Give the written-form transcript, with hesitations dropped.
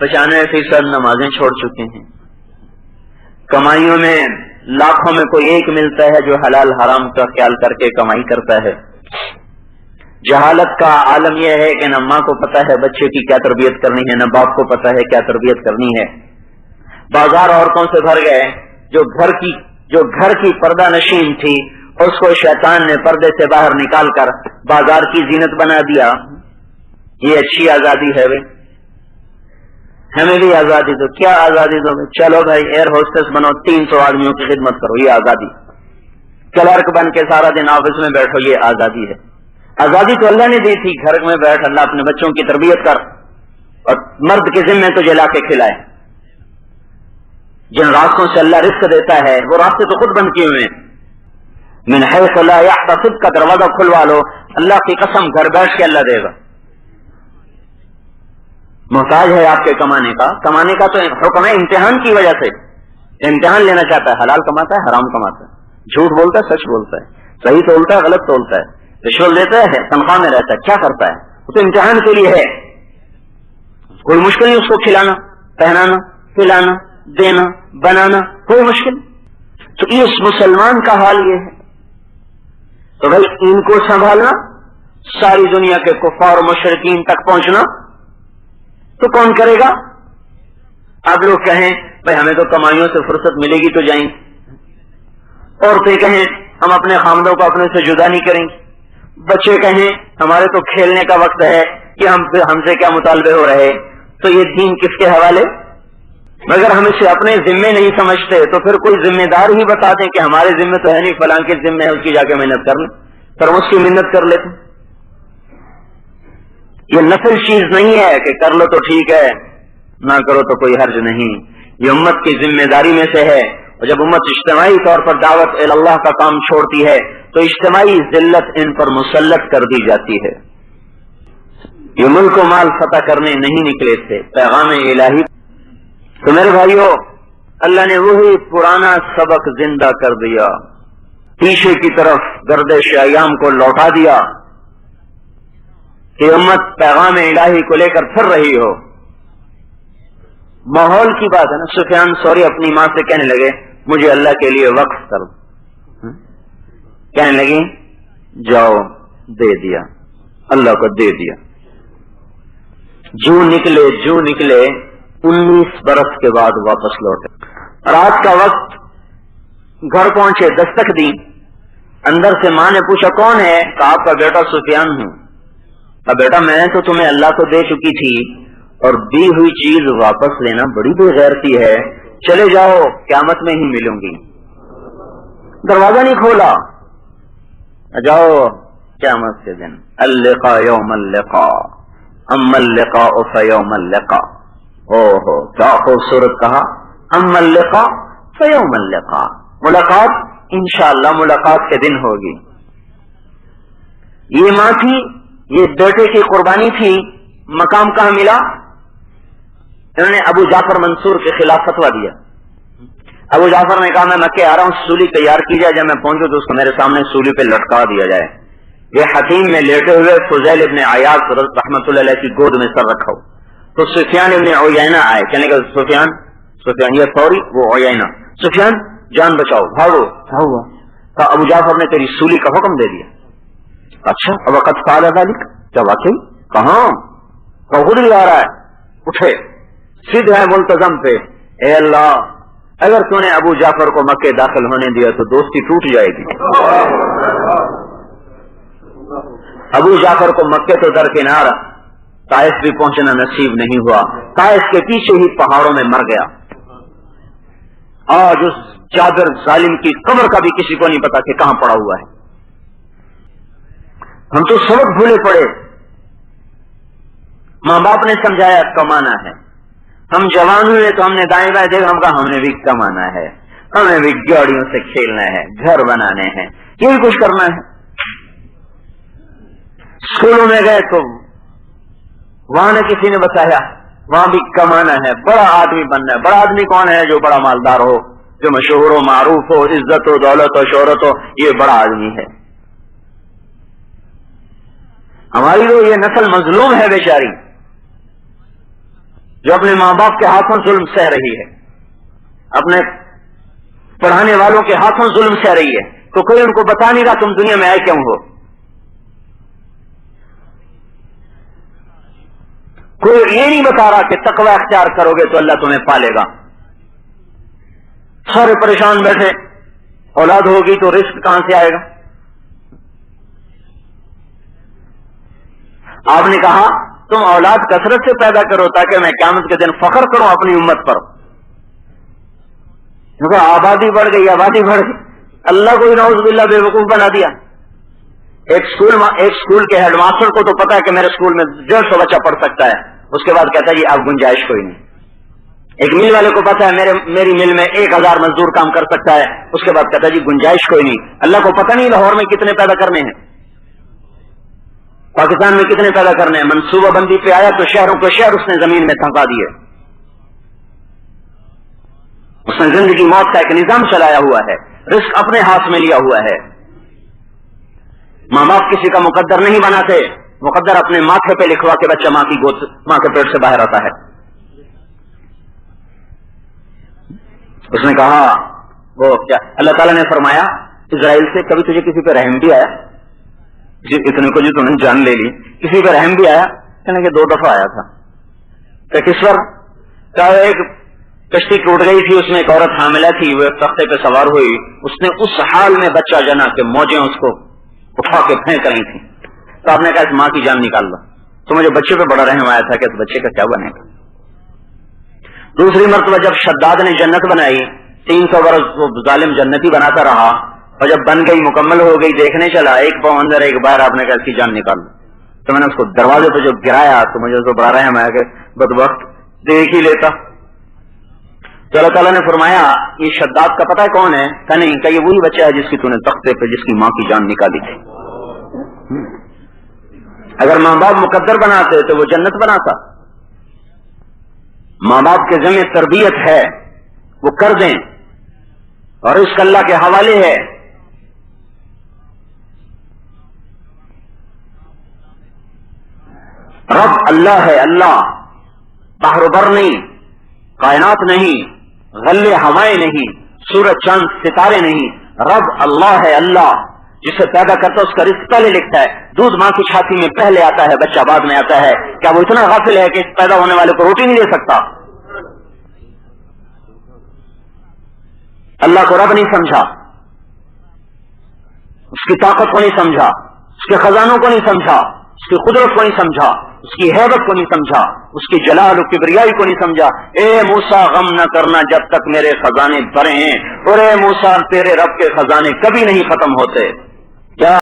95% نمازیں چھوڑ چکے ہیں. کمائیوں میں لاکھوں میں کوئی ایک ملتا ہے جو حلال حرام کا خیال کر کے کمائی کرتا ہے. جہالت کا عالم یہ ہے کہ نہ ماں کو پتا ہے بچے کی کیا تربیت کرنی ہے، نہ باپ کو پتا ہے کیا تربیت کرنی ہے. بازار عورتوں سے بھر گئے. جو گھر کی پردہ نشین تھی اس کو شیطان نے پردے سے باہر نکال کر بازار کی زینت بنا دیا. یہ اچھی آزادی ہے. ہمیں بھی آزادی دو. کیا آزادی دو؟ چلو بھائی ایئر ہوسٹس بنو، 300 آدمیوں کی خدمت کرو، یہ آزادی. کلرک بن کے سارا دن آفس میں بیٹھو، یہ آزادی ہے. آزادی تو اللہ نے دی تھی، گھر میں بیٹھ اللہ اپنے بچوں کی تربیت کر اور مرد کے ذمے تجھے لا کے کھلائے. جن راستوں سے اللہ رزق دیتا ہے وہ راستے تو خود بند کیے ہوئے ہیں. من حیث لا یحتسب کا دروازہ کھلوا لو، اللہ کی قسم گھر بیٹھ کے اللہ دے گا. محتاج ہے آپ کے کمانے کا تو حکم ہے امتحان کی وجہ سے. امتحان لینا چاہتا ہے، حلال کماتا ہے حرام کماتا ہے، جھوٹ بولتا ہے سچ بولتا ہے، صحیح تولتا ہے غلط تولتا ہے، رشوت دیتا ہے تنخواہ میں رہتا ہے، کیا کرتا ہے؟ وہ تو امتحان کے لیے ہے. کوئی مشکل نہیں اس کو کھلانا پہنانا پلانا دینا بنانا، کوئی مشکل. تو اس مسلمان کا حال یہ ہے. تو بھائی ان کو سنبھالنا، ساری دنیا کے کفار و مشرکین تک پہنچنا تو کون کرے گا؟ اب لوگ کہیں بھائی ہمیں تو کمائیوں سے فرصت ملے گی تو جائیں. عورتیں کہیں ہم اپنے خامدوں کو اپنے سے جدا نہیں کریں گے. بچے کہیں ہمارے تو کھیلنے کا وقت ہے کہ ہم سے کیا مطالبے ہو رہے. تو یہ دین کس کے حوالے؟ مگر ہم اسے اپنے ذمے نہیں سمجھتے تو پھر کوئی ذمہ دار ہی بتا دیں کہ ہمارے ذمے تو ہے نہیں، فلاں کے ذمے ہے، اس کی جا کے محنت کر لیں، پھر ہم اس کی محنت کر لیتے. یہ نفل چیز نہیں ہے کہ کر لو تو ٹھیک ہے نہ کرو تو کوئی حرج نہیں. یہ امت کی ذمہ داری میں سے ہے. اور جب امت اجتماعی طور پر دعوت اللہ کا کام چھوڑتی ہے تو اجتماعی ذلت ان پر مسلط کر دی جاتی ہے. یہ ملک و مال فتح کرنے نہیں نکلے تھے، پیغام الہی. تو میرے بھائیو، اللہ نے وہی پرانا سبق زندہ کر دیا، پیچھے کی طرف گردش ایام کو لوٹا دیا کہ امت پیغام الہی کو لے کر پھر رہی ہو. ماحول کی بات ہے نا. سفیان ثوری اپنی ماں سے کہنے لگے مجھے اللہ کے لیے وقف کر. کہنے لگی جاؤ، دے دیا، اللہ کو دے دیا. جو نکلے 19 برس کے بعد واپس لوٹے. رات کا وقت گھر پہنچے، دستک دی. اندر سے ماں نے پوچھا کون ہے؟ کہا آپ کا بیٹا سفیان ہوں. کہا بیٹا میں تو تمہیں اللہ کو دے چکی تھی اور دی ہوئی چیز واپس لینا بڑی بے غیرتی ہے، چلے جاؤ قیامت میں ہی ملوں گی. دروازہ نہیں کھولا. جاؤ قیامت کے دن. اللقاء یوم اللقاء اما اللقاء فیوم اللقاء. اوہو کیا خوبصورت کہا، اما اللقاء فیوم اللقاء. ملاقات انشاءاللہ ملاقات کے دن ہوگی. یہ ماں تھی، یہ بیٹے کی قربانی تھی. مقام کہاں ملا؟ انہوں نے ابو جعفر منصور کے خلاف فتویٰ دیا. ابو جعفر نے کہا میں مکے آ رہا ہوں، سولی تیار کی جائے، جب میں پہنچوں تو اس کو میرے سامنے سولی پہ لٹکا دیا جائے. یہ حتیم میں لیٹے ہوئے فضیل ابن عیاض رحمۃ اللہ علیہ کی گود میں سر رکھا ہو. تو سفیان ابن عیینہ آئے، کہنے کا سفیان یہ ثوری وہ عیینہ. سفیان جان بچاؤ، بھاگو. کیا ہوا؟ کہا ابو جعفر نے تیری سولی کا حکم دے دیا. اچھا وقت فعل ذلك، کیا واقعی؟ کہاں؟ خود بھی آ رہا ہے. اٹھے سیدھے ہے ملتزم پہ. اے اللہ اگر تو نے ابو جعفر کو مکے داخل ہونے دیا تو دوستی ٹوٹ جائے گی. ابو جعفر کو مکے تو درکنار، طائف بھی پہنچنا نصیب نہیں ہوا. طائف کے پیچھے ہی پہاڑوں میں مر گیا. آج اس جابر ظالم کی قبر کا بھی کسی کو نہیں پتا کہ کہاں پڑا ہوا ہے. ہم تو سبق بھولے پڑے. ماں باپ نے سمجھایا کمانا ہے. ہم جوان ہوئے تو ہم نے دائیں بائیں دیکھا، ہم کہا ہم نے بھی کمانا ہے، ہمیں بھی گاڑیوں سے کھیلنا ہے، گھر بنانے ہیں، یہ بھی کچھ کرنا ہے. اسکولوں میں گئے تو وہاں نے کسی نے بتایا وہاں بھی کمانا ہے، بڑا آدمی بننا ہے. بڑا آدمی کون ہے؟ جو بڑا مالدار ہو، جو مشہور ہو، معروف ہو، عزت ہو، دولت ہو، شہرت ہو، یہ بڑا آدمی ہے. ہماری تو یہ نسل مظلوم ہے بیچاری. جو اپنے ماں باپ کے ہاتھوں ظلم سہ رہی ہے، اپنے پڑھانے والوں کے ہاتھوں ظلم سہ رہی ہے، تو کوئی ان کو بتا نہیں رہا تم دنیا میں آئے کیوں ہو، کوئی یہ نہیں بتا رہا کہ تقوی اختیار کرو گے تو اللہ تمہیں پالے گا. سارے پریشان بیٹھے، اولاد ہوگی تو رزق کہاں سے آئے گا؟ آپ نے کہا تم اولاد کثرت سے پیدا کرو تاکہ میں قیامت کے دن فخر کروں اپنی امت پر. کیونکہ آبادی بڑھ گئی، آبادی بڑھ گئی، اللہ کو نعوذ باللہ بے وقوف بنا دیا. ایک اسکول کے ہیڈ ماسٹر کو تو پتا ہے کہ میرے اسکول میں 150 بچہ پڑھ سکتا ہے، اس کے بعد کہتا ہے جی اب گنجائش کوئی نہیں. ایک مل والے کو پتا ہے میری مل میں 1000 مزدور کام کر سکتا ہے، اس کے بعد کہتا ہے جی گنجائش کوئی نہیں. اللہ کو پتہ نہیں لاہور میں کتنے پیدا کرنے ہیں، پاکستان میں کتنے پیدا کرنے ہیں. منصوبہ بندی پہ آیا تو شہروں کے شہر اس نے زمین میں تھکا دیے. اس نے زندگی موت کا ایک نظام چلایا ہوا ہے، رزق اپنے ہاتھ میں لیا ہوا ہے. ماں باپ کسی کا مقدر نہیں بناتے، مقدر اپنے ماتھے پہ لکھوا کے بچہ ماں کے پیٹ سے باہر آتا ہے. اس نے کہا وہ کیا اللہ تعالیٰ نے فرمایا اسرائیل سے کبھی تجھے کسی پہ رحم بھی آیا؟ اتنے کو جو تم نے جان لے لی، کسی پہ رحم بھی آیا؟ کہنے کہ 2 دفعہ آیا تھا. کہ کس پر؟ ایک کشتی ٹوٹ گئی تھی، اس میں ایک عورت حاملہ تھی، وہ ایک تختے پہ سوار ہوئی، اس نے اس حال میں بچہ جنا کہ موجیں اس کو اٹھا کے پھینک رہی تھی. تو آپ نے کہا اس ماں کی جان نکال دو. تو مجھے بچے پہ بڑا رحم آیا تھا کہ اس بچے کا کیا بنے گا. دوسری مرتبہ جب شداد نے جنت بنائی، 300 برس وہ ظالم جنتی بناتا رہا، اور جب بن گئی مکمل ہو گئی دیکھنے چلا، ایک پاؤں اندر ایک باہر، آپ نے کہا اس کی جان نکال دو. تو میں نے اس کو دروازے پہ جو گرایا تو مجھے تو بڑا رحم آیا کہ بدبخت دیکھ ہی لیتا. تو اللہ تعالیٰ نے فرمایا یہ شداد کا پتہ ہے کون ہے؟ کہ نہیں، کہ یہ وہی بچہ ہے جس کی تو نے تختے پہ جس کی ماں کی جان نکالی تھی. اگر ماں باپ مقدر بناتے تو وہ جنت بناتا. ماں باپ کے ذمہ تربیت ہے، وہ کر دیں، اور اس کا اللہ کے حوالے ہے. رب اللہ ہے، اللہ بحر و بر نہیں، کائنات نہیں، غلے ہوائیں نہیں، سورج چاند ستارے نہیں. رب اللہ ہے، اللہ جسے پیدا کرتا ہے اس کا رزق پہلے لکھتا ہے. دودھ ماں کی چھاتی میں پہلے آتا ہے، بچہ بعد میں آتا ہے. کیا وہ اتنا غافل ہے کہ اس پیدا ہونے والے کو روٹی نہیں دے سکتا؟ اللہ کو رب نہیں سمجھا، اس کی طاقت کو نہیں سمجھا، اس کے خزانوں کو نہیں سمجھا، اس کی قدرت کو نہیں سمجھا، اس کی حیبت کو نہیں سمجھا، اس کی جلال و کبریائی کو نہیں سمجھا. اے موسیٰ غم نہ کرنا جب تک میرے خزانے بھرے ہیں، اور اے موسیٰ تیرے رب کے خزانے کبھی نہیں ختم ہوتے. کیا